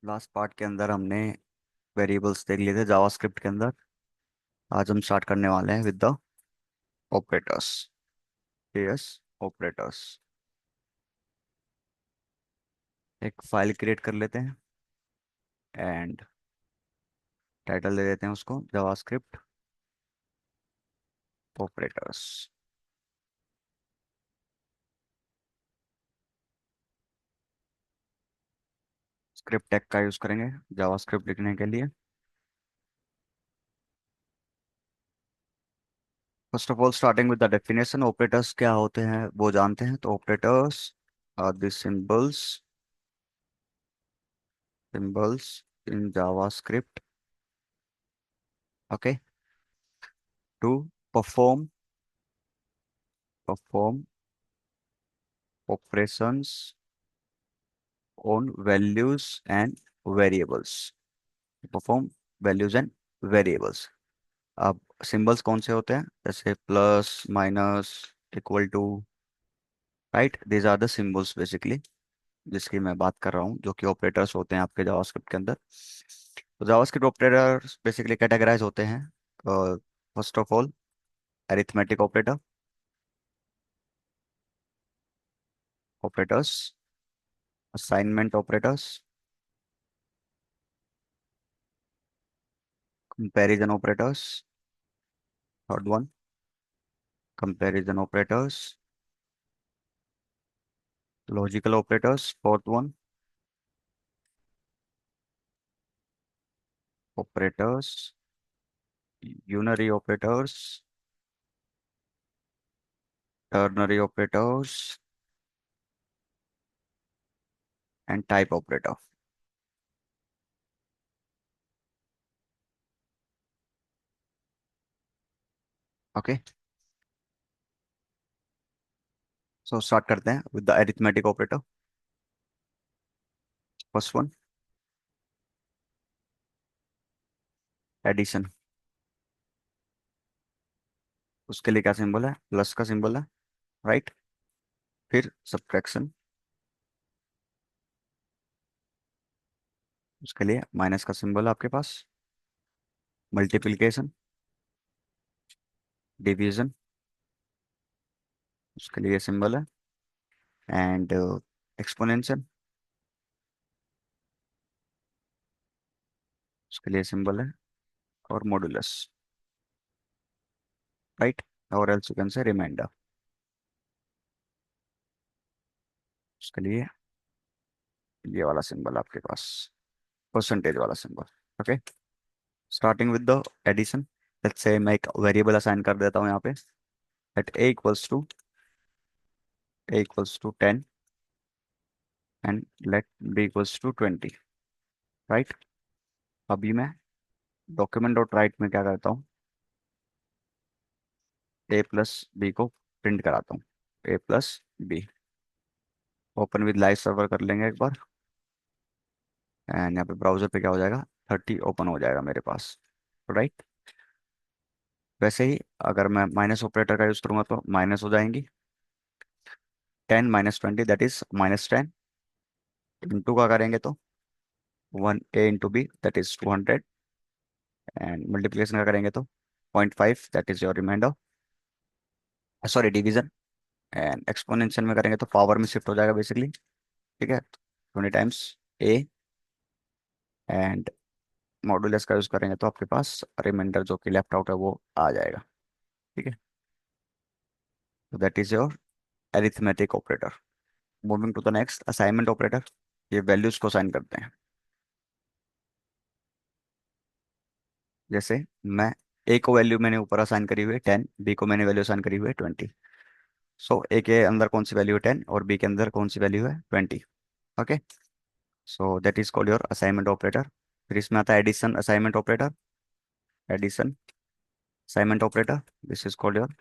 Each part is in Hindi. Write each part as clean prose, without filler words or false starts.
लास्ट पार्ट के अंदर हमने वेरिएबल्स देख लिए थे जावास्क्रिप्ट के अंदर। आज हम स्टार्ट करने वाले हैं with the operators. Yes, operators. एक फाइल क्रिएट कर लेते हैं एंड टाइटल दे देते हैं उसको जावास्क्रिप्ट ऑपरेटर्स। स्क्रिप्ट टैग का यूज करेंगे जावास्क्रिप्ट लिखने के लिए। First of all starting with the definition, operators क्या होते हैं वो जानते हैं। तो operators are the symbols in JavaScript, okay, to perform perform operations on values and variables। Perform values and variables. अब सिंबल्स कौन से होते हैं, जैसे plus, minus, equal to, right? These are the symbols basically जिसकी मैं बात कर रहा हूँ, जो कि ऑपरेटर्स होते हैं आपके जावास्क्रिप्ट के अंदर। तो जावास्क्रिप्ट ऑपरेटर्स बेसिकली कैटेगराइज होते हैं। First of all, arithmetic operator operators, assignment operators, comparison operators, third one, comparison operators, logical operators, fourth one, operators, unary operators, ternary operators and type operator. Okay, so start करते हैं with the arithmetic operator. First one, addition. उसके लिए क्या सिंबल है? प्लस का सिंबल है, राइट? फिर सब्ट्रैक्शन, उसके लिए माइनस का सिंबल है आपके पास। मल्टीप्लिकेशन, डिवीजन, उसके लिए सिंबल है। एंड एक्सपोनेंशियल, उसके लिए सिंबल है। और मॉडुलस, राइट? और else you can say reminder, उसके लिए ये वाला सिंबल आपके पास, परसेंटेज वाला symbol. Okay, starting with the addition. Let's say मैं एक वेरिएबल असाइन कर देता हूँ यहाँ पे, let a equals to 10 and let b equals to 20, right? अभी मैं डॉक्यूमेंट डॉट राइट में क्या करता हूँ, a प्लस बी को प्रिंट कराता हूँ। a plus B, open with live server कर लेंगे एक बार। एंड यहाँ पे ब्राउजर पे क्या हो जाएगा, 30 ओपन हो जाएगा मेरे पास, राइट? वैसे ही अगर मैं माइनस ऑपरेटर का यूज करूंगा तो माइनस हो जाएंगी। 10 - 20 दैट इज -10। इंटू का करेंगे तो 1a × b that is 200। And multiplication का करेंगे तो 0.5 that is your reminder, sorry division. And exponential में करेंगे तो पावर में शिफ्ट हो जाएगा बेसिकली, ठीक है? 20 टाइम्स a। एंड मॉडुलस का यूज करेंगे तो आपके पास रिमाइंडर जो कि लेफ्ट आउट है वो आ जाएगा, ठीक है? तो that is your arithmetic operator. Moving to the next, assignment operator. ये वैल्यूज को असाइन करते हैं। जैसे मैं ए को वैल्यू मैंने ऊपर असाइन करी हुई है 10, बी को मैंने वैल्यू असाइन करी हुई है 20। सो ए के अंदर कौन सी वैल्यू है 10 और बी के अंदर कौन सी वैल्यू है 20। Okay, so that is called your assignment operator. फिर इसमें आता है addition assignment operator. Addition assignment operator, this is called your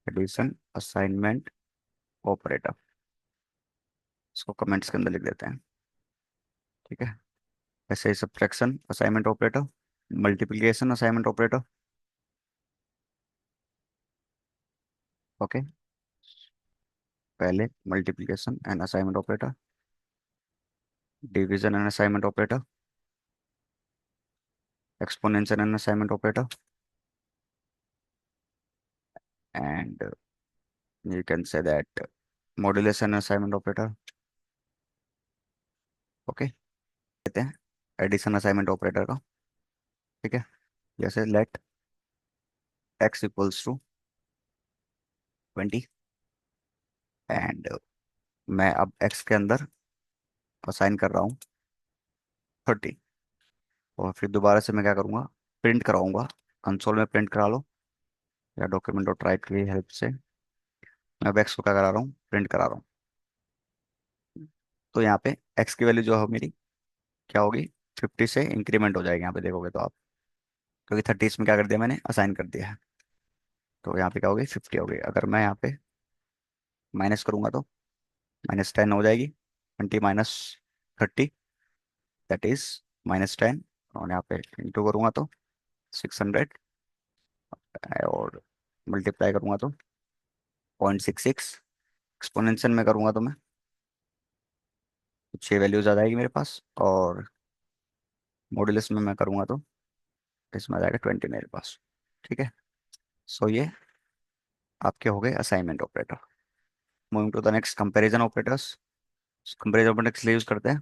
addition assignment operator. इसको कमेंट्स के अंदर लिख देते हैं, ठीक है? ऐसे ही subtraction assignment operator, multiplication assignment operator. Okay, पहले multiplication and assignment operator, division and assignment operator, exponential and assignment operator, and you can say that modulus and assignment operator. Okay, लेते हैं एडिशन असाइनमेंट ऑपरेटर का। ठीक है, जैसे let x equals to 20, and मैं अब x के अंदर असाइन कर रहा हूँ 30, और फिर दोबारा से मैं क्या करूँगा, प्रिंट कराऊंगा। कंसोल में प्रिंट करा लो या डॉक्यूमेंट डॉट राइट की हेल्प से मैं अब x को क्या करा रहा हूँ, प्रिंट करा रहा हूँ। तो यहाँ पे x की वैल्यू जो है मेरी क्या होगी, 50 से इंक्रीमेंट हो जाएगी यहाँ पे देखोगे तो आप, क्योंकि 30 इसमें क्या कर दिया मैंने, असाइन कर दिया है। तो यहाँ पे क्या होगी, 50 हो गई। अगर मैं यहाँ पे माइनस करूंगा तो -10 हो जाएगी, 20 माइनस 30 दैट इज -10, और यहाँ पे इंटू करूंगा तो 600, और मल्टीप्लाई करूंगा तो 0.66। एक्सपोनेंशियल में करूंगा तो मैं 6 वैल्यूज आ जाएगी मेरे पास, और मॉड्यूलस में मैं करूंगा तो इसमें आ जाएगा 20 मेरे पास। ठीक है, सो ये आपके हो गए assignment operator. Moving to the next, comparison operators. Comparison operator किस लिए यूज करते हैं,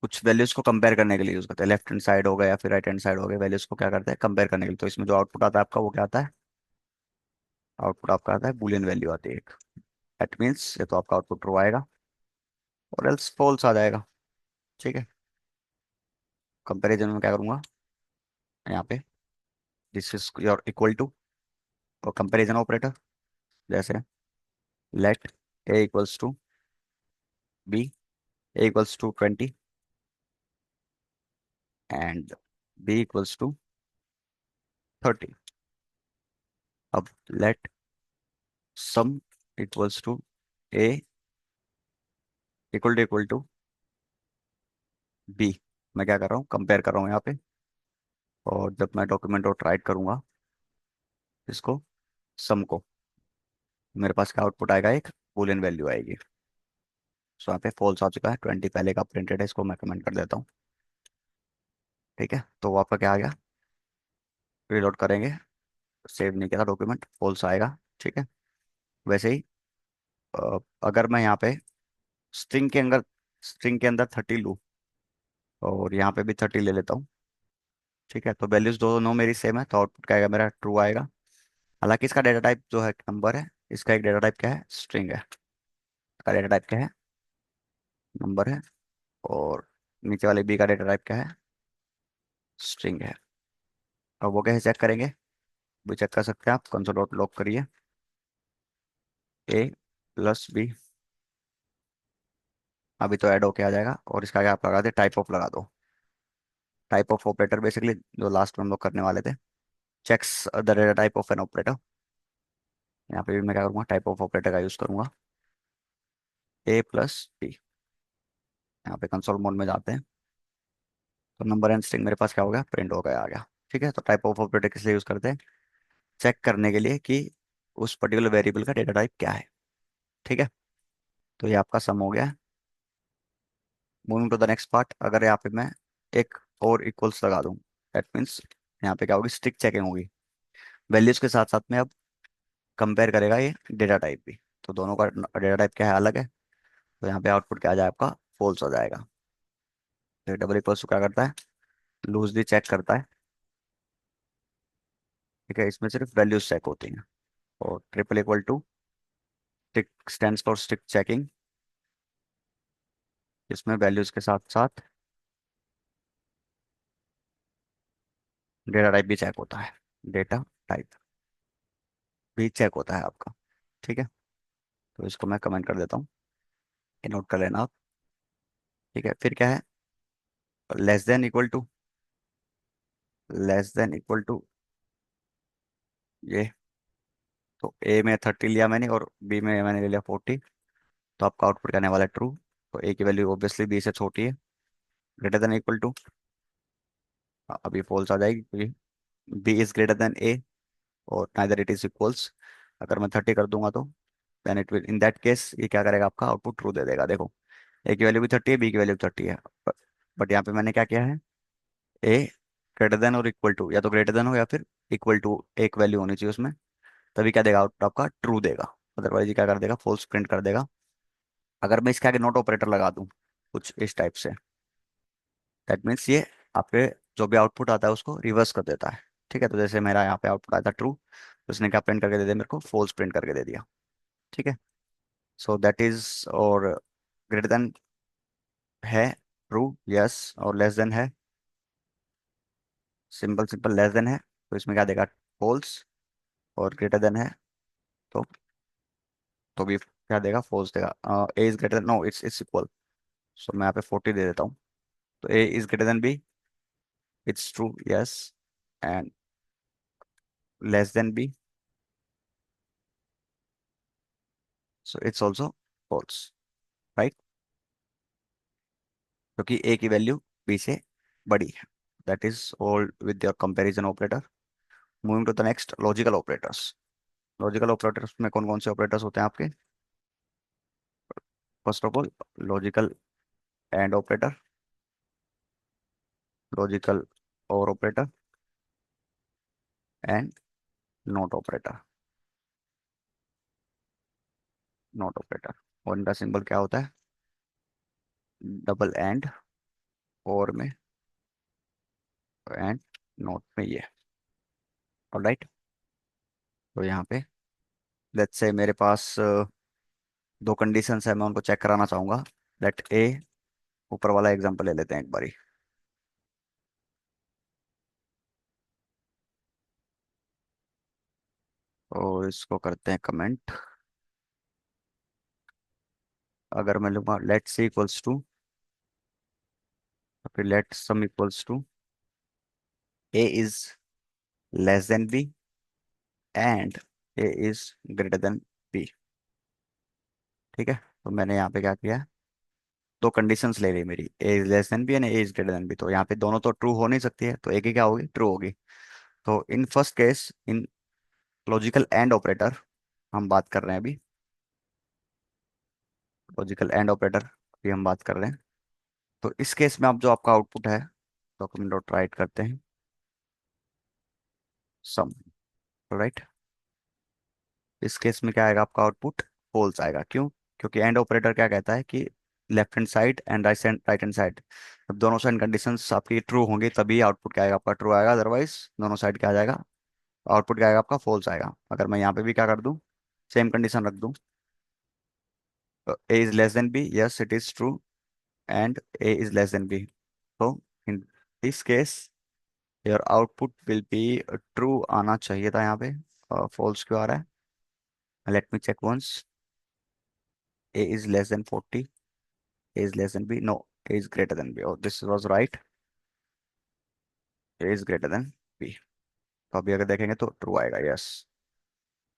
कुछ वैल्यूज को कंपेयर करने के लिए यूज करते हैं। लेफ्ट हैंड साइड हो गया या फिर राइट हैंड साइड हो गया, वैल्यूज को क्या करते हैं, कंपेयर करने के लिए। तो इसमें जो आउटपुट आता है आपका वो क्या आता है, आउटपुट आपका आता है बुलियन वैल्यू आती है एक। दैट मीन्स ये तो आपका आउटपुट ट्रू आएगा और एल्स फॉल्स आ जाएगा। ठीक है, कंपैरिजन में क्या करूंगा, यहाँ पे this is your equal to, और कंपैरिजन ऑपरेटर जैसे let A equals to B, A equals to 20 and B equals to 30। अब let sum equals to A equal to B. मैं क्या कर रहा हूँ, कंपेयर कर रहा हूँ यहाँ पे, और जब मैं डॉक्यूमेंट डॉट राइट करूंगा इसको, सम को, मेरे पास क्या आउटपुट आएगा, एक बूलियन वैल्यू आएगी। सो यहाँ पे फॉल्स आ चुका है, 20 पहले का प्रिंटेड है, इसको मैं कमेंट कर देता हूँ। ठीक है, तो वो आपका क्या आ गया, रीलोड करेंगे, सेव नहीं किया था डॉक्यूमेंट, फॉल्स आएगा। ठीक है, वैसे ही अगर मैं यहाँ पे स्ट्रिंग के अंदर 30 लूँ, और यहाँ पे भी 30 ले लेता हूँ। ठीक है, तो वैल्यूज दोनों मेरी सेम है, तो आउटपुट क्या आएगा मेरा, ट्रू आएगा। हालांकि इसका डेटा टाइप जो है नंबर है, इसका एक डेटा टाइप क्या है, स्ट्रिंग है। इसका डेटा टाइप क्या है, नंबर है, और नीचे वाले बी का डेटा टाइप क्या है, स्ट्रिंग है। अब वो कैसे चेक करेंगे, भी चेक कर सकते हैं आप, कंसोल डॉट लॉग करिए ए प्लस बी, अभी तो ऐड होके आ जाएगा। और इसका क्या आप लगा दे, टाइप ऑफ लगा दो। टाइप ऑफ ऑपरेटर बेसिकली जो लास्ट में हम लोग करने वाले थे, checks the data type of an operator. यहाँ पे भी मैं क्या करूँगा, टाइप ऑफ ऑपरेटर का यूज करूंगा, ए प्लस बी। यहाँ पे कंसोल मोड में जाते हैं, तो नंबर एंड स्ट्रिंग मेरे पास क्या हो गया, प्रिंट हो गया, आ गया। ठीक है, तो टाइप ऑफ ऑपरेटर किस लिए यूज करते हैं, चेक करने के लिए कि उस पर्टिकुलर वेरिएबल का डेटा टाइप क्या है। ठीक है, तो ये आपका सम हो गया। Moving to the next part, अगर यहाँ पे मैं एक और इक्वल्स लगा दूं, दैट मीन्स यहाँ पे क्या होगी, स्टिक चेकिंग होगी। वैल्यूज के साथ साथ में अब कंपेयर करेगा ये डेटा टाइप भी। तो दोनों का डेटा टाइप क्या है, अलग है। तो यहाँ पे आउटपुट क्या आ जाए आपका, फॉल्स हो जाएगा। तो डबल इक्वल्स क्या करता है, लूजली चेक करता है। ठीक है, इसमें सिर्फ वैल्यूज चेक होती हैं। और triple equal to, strict stands for strict checking, इसमें वैल्यूज के साथ साथ डेटा टाइप भी चेक होता है, डेटा टाइप भी चेक होता है आपका। ठीक है, तो इसको मैं कमेंट कर देता हूँ, ये नोट कर लेना आप। ठीक है, फिर क्या है, less than equal to, less than equal to ये, तो ए में 30 लिया मैंने और बी में मैंने ले लिया 40, तो आपका आउटपुट करने वाला है ट्रू। तो ए की वैल्यू ऑब्वियसली बी से छोटी है। ग्रेटर देन इक्वल टू, अभी फॉल्स आ जाएगी क्योंकि बी इज ग्रेटर देन ए, और नाइदर इट इज इक्वल्स। अगर मैं 30 कर दूंगा तो then it will, in that case ये क्या करेगा, आपका आउटपुट ट्रू दे देगा। देखो ए की वैल्यू भी 30 है, बी की वैल्यू भी 30 है। बट यहाँ पे मैंने क्या किया है, ए ग्रेटर देन और इक्वल टू, या तो ग्रेटर देन हो या फिर इक्वल टू एक वैल्यू होनी चाहिए उसमें, तभी क्या देगा आउटपुट आपका ट्रू देगा। अदरवाइज ये क्या कर देगा, फॉल्स प्रिंट कर देगा। अगर मैं इसके आगे नोट ऑपरेटर लगा दूं कुछ इस टाइप से, दैट मीन्स ये आपके जो भी आउटपुट आता है उसको रिवर्स कर देता है। ठीक है, तो जैसे मेरा यहाँ पे आउटपुट आया था ट्रू, तो उसने क्या प्रिंट करके दे दिया मेरे को, फॉल्स प्रिंट करके दे दिया। ठीक है, सो दैट इज, और ग्रेटर देन है ट्रू, यस, और लेस देन है, सिंपल सिंपल लेस देन है, तो इसमें क्या देगा, फॉल्स, और ग्रेटर देन है तो भी क्या देगा, फॉल्स देगा। A is greater, no it's equal, so मैं यहाँ पे 40 दे देता हूँ। तो A is greater than B, it's true, yes, and less than B, so it's also false, right, क्योंकि ए की वैल्यू बी से बड़ी है। That is all with your comparison operator. Moving to the next, logical operators. Logical operators में कौन कौन से ऑपरेटर्स होते हैं आपके? First of all, logical and operator, logical or operator, and not operator. Not operator, और इनका सिंबल क्या होता है, डबल एंड, और में, एंड नॉट में ये। ऑलराइट, तो यहाँ पे लेट्स से मेरे पास दो कंडीशंस है, मैं उनको चेक कराना चाहूंगा। लेट ए, ऊपर वाला एग्जांपल ले लेते हैं एक बारी, और इसको करते हैं कमेंट। अगर मैं लूँगा लेट सी इक्वल्स टू, फिर let sum equals to A is less than B and A is greater than B. ठीक है, तो मैंने यहाँ पे क्या किया, दो कंडीशंस ले ली मेरी, A is less than B and A is greater than B. तो यहाँ पे दोनों तो ट्रू हो नहीं सकती है, तो एक ही क्या होगी, ट्रू होगी। तो in first case, in logical and operator हम बात कर रहे हैं अभी, लॉजिकल एंड ऑपरेटर अभी हम बात कर रहे हैं। तो इस केस में आप जो आपका आउटपुट है, डॉक्यूमेंट डॉट राइट करते हैं सम, राइट। इस केस में क्या आएगा आपका आउटपुट, फॉल्स आएगा। क्यों? क्योंकि एंड ऑपरेटर क्या कहता है कि left hand side and right hand side, जब दोनों साइड कंडीशंस आपकी ट्रू होंगी तभी आउटपुट क्या आएगा आपका, ट्रू आएगा। अदरवाइज दोनों साइड क्या आ जाएगा, आउटपुट क्या आएगा आपका, फॉल्स आएगा। अगर मैं यहाँ पे भी क्या कर दूँ, सेम कंडीशन रख दूँ, A is less than B, yes it is true, and A is less than B, तो in this case your output will be true आना चाहिए था, यहाँ पे फॉल्स क्यों आ रहा है? Let me check once, a is less than 40, a is less than b, no, a is greater than b, oh this was right, a is greater than b। तो अभी अगर देखेंगे तो ट्रू आएगा, यस,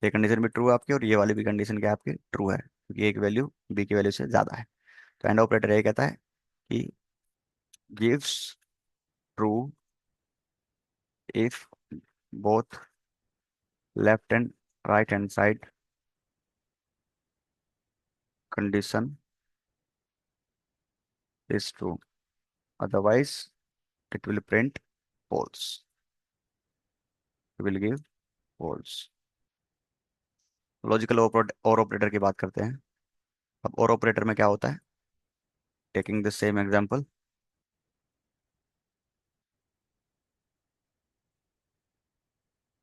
ये कंडीशन भी ट्रू है आपकी, और ये वाली भी कंडीशन क्या है आपकी, ट्रू है, क्योंकि a की वैल्यू b की वैल्यू से ज़्यादा है। तो एंड ऑपरेटर ये कहता है कि gives true if both left and right hand side condition is true, otherwise it will print false, it will give false। Logical or operator की बात करते हैं। अब और ऑपरेटर में क्या होता है, टेकिंग द सेम एग्जांपल,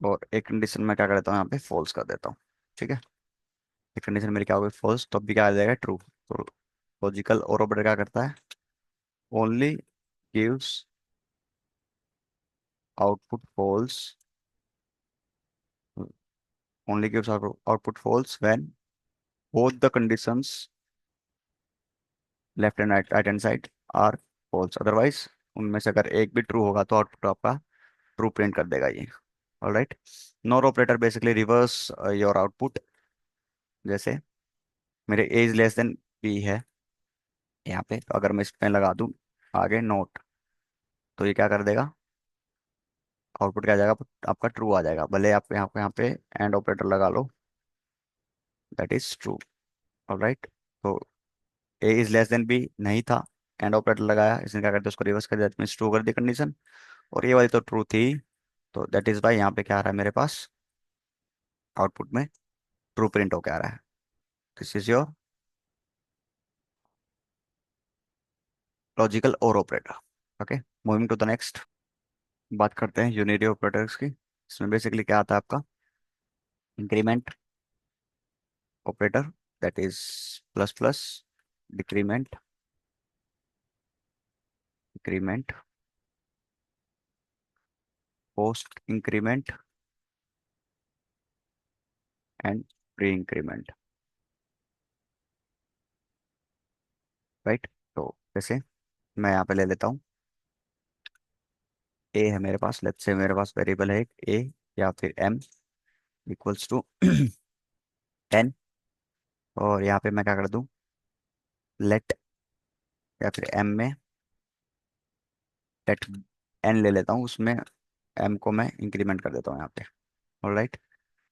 और एक कंडीशन में क्या कर देता हूँ, यहाँ पे फॉल्स कर देता हूँ। ठीक है, एक कंडीशन मेरी क्या होगी, फॉल्स, तो अभी क्या आ जाएगा, ट्रू। तो लॉजिकल और ऑपरेटर क्या करता है, only gives output false, only gives output false when both the conditions left and right hand side are false. Otherwise उनमें से अगर एक भी ट्रू होगा तो आउटपुट आपका ट्रू प्रिंट कर देगा ये। Alright, nor operator basically reverse your output. जैसे मेरे ए इज लेस देन बी है यहाँ पे, तो अगर मैं इसमें लगा दूं आगे नोट, तो ये क्या कर देगा, आउटपुट क्या आ जाएगा आपका, ट्रू आ जाएगा, भले आप यहाँ पे एंड ऑपरेटर लगा लो, दैट इज ट्रू। ऑलराइट, तो A is less than B नहीं था, एंड ऑपरेटर लगाया, इसने क्या करते उसको रिवर्स कर दिया, मीन्स ट्रू कर दी कंडीशन, और ये वाली तो ट्रू थी, तो दैट इज वाई यहाँ पे क्या आ रहा है मेरे पास आउटपुट में ट्रू प्रिंट होके आ रहा है। This is your logical or operator. Okay, moving to the next, बात करते हैं यूनिटी ऑपरेटर्स की। इसमें बेसिकली क्या आता है आपका increment operator, that is plus plus, decrement, increment, post increment and pre increment, right. तो जैसे मैं यहाँ पे ले लेता हूँ, ए है मेरे पास, लेट्स से मेरे पास वेरिएबल है एक ए या फिर एम इक्वल्स टू 10, और यहाँ पे मैं क्या कर दूँ, लेट, या फिर एम में लेट एन ले लेता हूँ, उसमें एम को मैं इंक्रीमेंट कर देता हूँ यहाँ पे, ऑलराइट।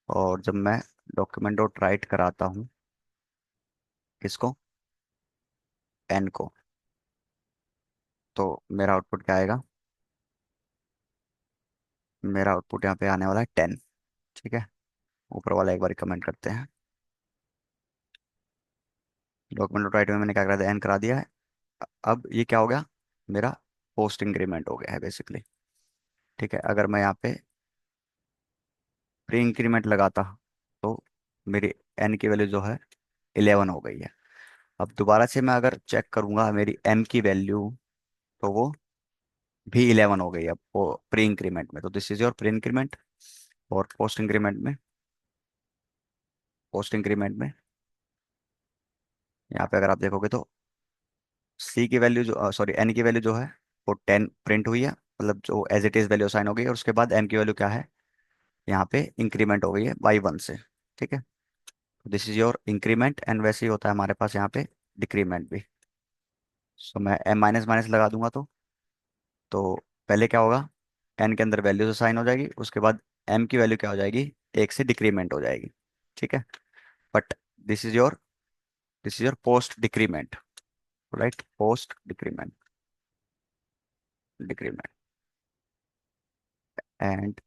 और जब मैं डॉक्यूमेंट डॉट राइट कराता हूँ किसको, एन को, तो मेरा आउटपुट क्या आएगा, मेरा आउटपुट यहाँ पे आने वाला है 10। ठीक है, ऊपर वाला एक बार कमेंट करते हैं, डॉक्यूमेंट डॉट राइट में मैंने क्या करा दिया, एन करा दिया है। अब ये क्या हो गया, मेरा पोस्ट इंक्रीमेंट हो गया है बेसिकली। ठीक है, अगर मैं यहाँ पे प्री इंक्रीमेंट लगाता तो मेरी एन की वैल्यू जो है 11 हो गई है। अब दोबारा से मैं अगर चेक करूंगा मेरी एम की वैल्यू, तो वो भी 11 हो गई है वो प्री इंक्रीमेंट में। तो this is your pre increment. और पोस्ट इंक्रीमेंट में यहाँ पे अगर आप देखोगे तो सी की वैल्यू जो सॉरी एन की वैल्यू जो है वो 10 प्रिंट हुई है, मतलब जो as it is value sign हो गई है, और उसके बाद एम की वैल्यू क्या है, यहाँ पे इंक्रीमेंट हो गई है बाई 1 से। ठीक है, this is your increment, and वैसे ही होता है हमारे पास यहाँ पे डिक्रीमेंट भी। सो मैं एम माइनस माइनस लगा दूंगा तो पहले क्या होगा, एन के अंदर वैल्यू से साइन हो जाएगी, उसके बाद एम की वैल्यू क्या हो जाएगी, एक से डिक्रीमेंट हो जाएगी। ठीक है, but this is your this is your post decrement, right, post decrement, decrement. And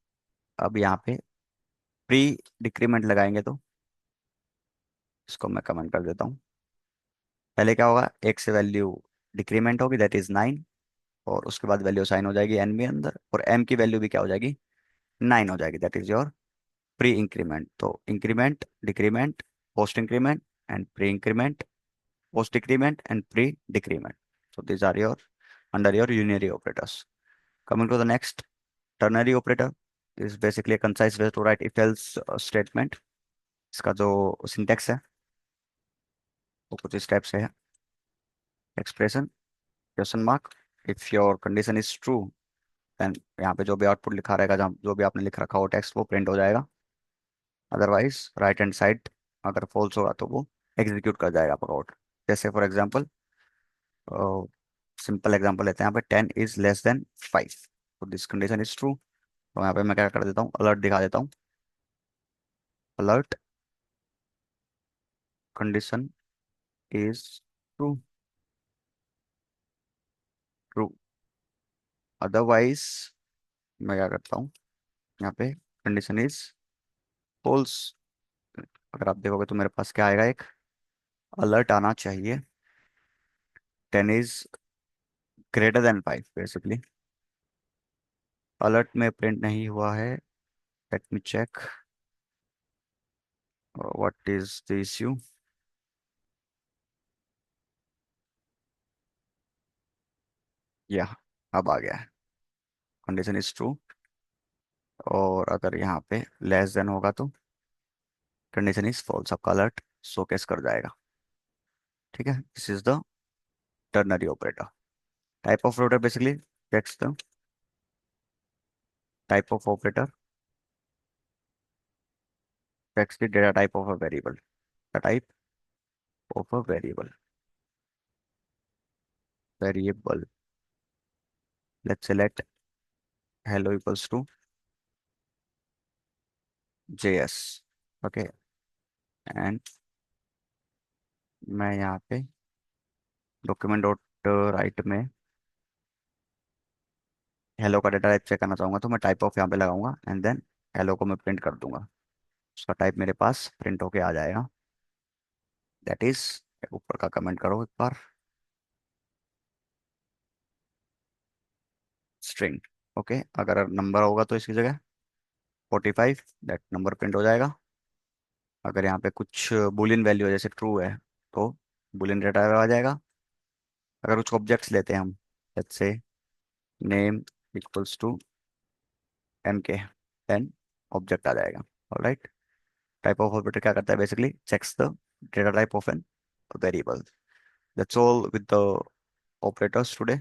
अब यहाँ पे प्री डिक्रीमेंट लगाएंगे तो इसको मैं कमेंट कर देता हूँ। पहले क्या होगा, एक से वैल्यू डिक्रीमेंट होगी, दैट इज 9, और उसके बाद वैल्यू साइन हो जाएगी एन में अंदर, और एम की वैल्यू भी क्या हो जाएगी, 9 हो जाएगी, that is your pre increment. तो increment, decrement, post increment and pre increment, post decrement and pre decrement. So these are your under your unary operators. Coming to the next, ternary operator is basically a concise way to write if else statement. इसका जो सिंटेक्स है वो कुछ इस टाइप से है, expression, question mark, if your condition is true then यहाँ पे जो भी आउटपुट लिखा रहेगा, जहाँ जो भी आपने लिख रखा हो टेक्स्ट वो प्रिंट हो जाएगा, अदरवाइज राइट हैंड साइड अगर फॉल्स होगा तो वो एग्जीक्यूट कर जाएगा आपका कोड। जैसे फॉर एग्जांपल, सिंपल एग्जांपल लेते हैं, यहाँ पे 10 इज लेस देन 5, तो दिस कंडीशन इज ट्रू। तो यहाँ पे मैं क्या कर देता हूँ, अलर्ट दिखा देता हूँ, alert condition is true, true, otherwise मैं क्या करता हूँ, यहाँ पे कंडीशन इज फॉल्स। अगर आप देखोगे तो मेरे पास क्या आएगा, एक अलर्ट आना चाहिए, 10 is greater than 5 basically. Alert में प्रिंट नहीं हुआ है, let me check what is the issue. या अब आ गया है, कंडीशन इज ट्रू, और अगर यहाँ पे लेस देन होगा तो कंडीशन इज फॉल्स, आपका अलर्ट शोकेस कर जाएगा। ठीक है, this is the ternary operator. Type of operator basically checks the type of operator, checks the data type of a variable, the type of a variable, let's select hello equals to js। okay, and मैं यहाँ पे डॉक्यूमेंट डॉट राइट में हेलो का डेटा टाइप चेक करना चाहूंगा तो मैं टाइप ऑफ यहाँ पे लगाऊंगा एंड देन हेलो को मैं प्रिंट कर दूंगा। उसका टाइप मेरे पास प्रिंट होके आ जाएगा। दैट इज, ऊपर का कमेंट करो एक बार, स्ट्रिंग। ओके, अगर नंबर होगा तो इसकी जगह 45, दैट नंबर प्रिंट हो जाएगा। अगर यहाँ पे कुछ बुलियन वैल्यू है जैसे ट्रू है तो बुलियन डेटा आ जाएगा। अगर कुछ ऑब्जेक्ट्स लेते हैं हम, let's say name equals to MK, then object आ जाएगा। ऑलराइट, टाइप ऑफ ऑपरेटर क्या करता है, basically checks the data type of an variable. That's all with the operators today.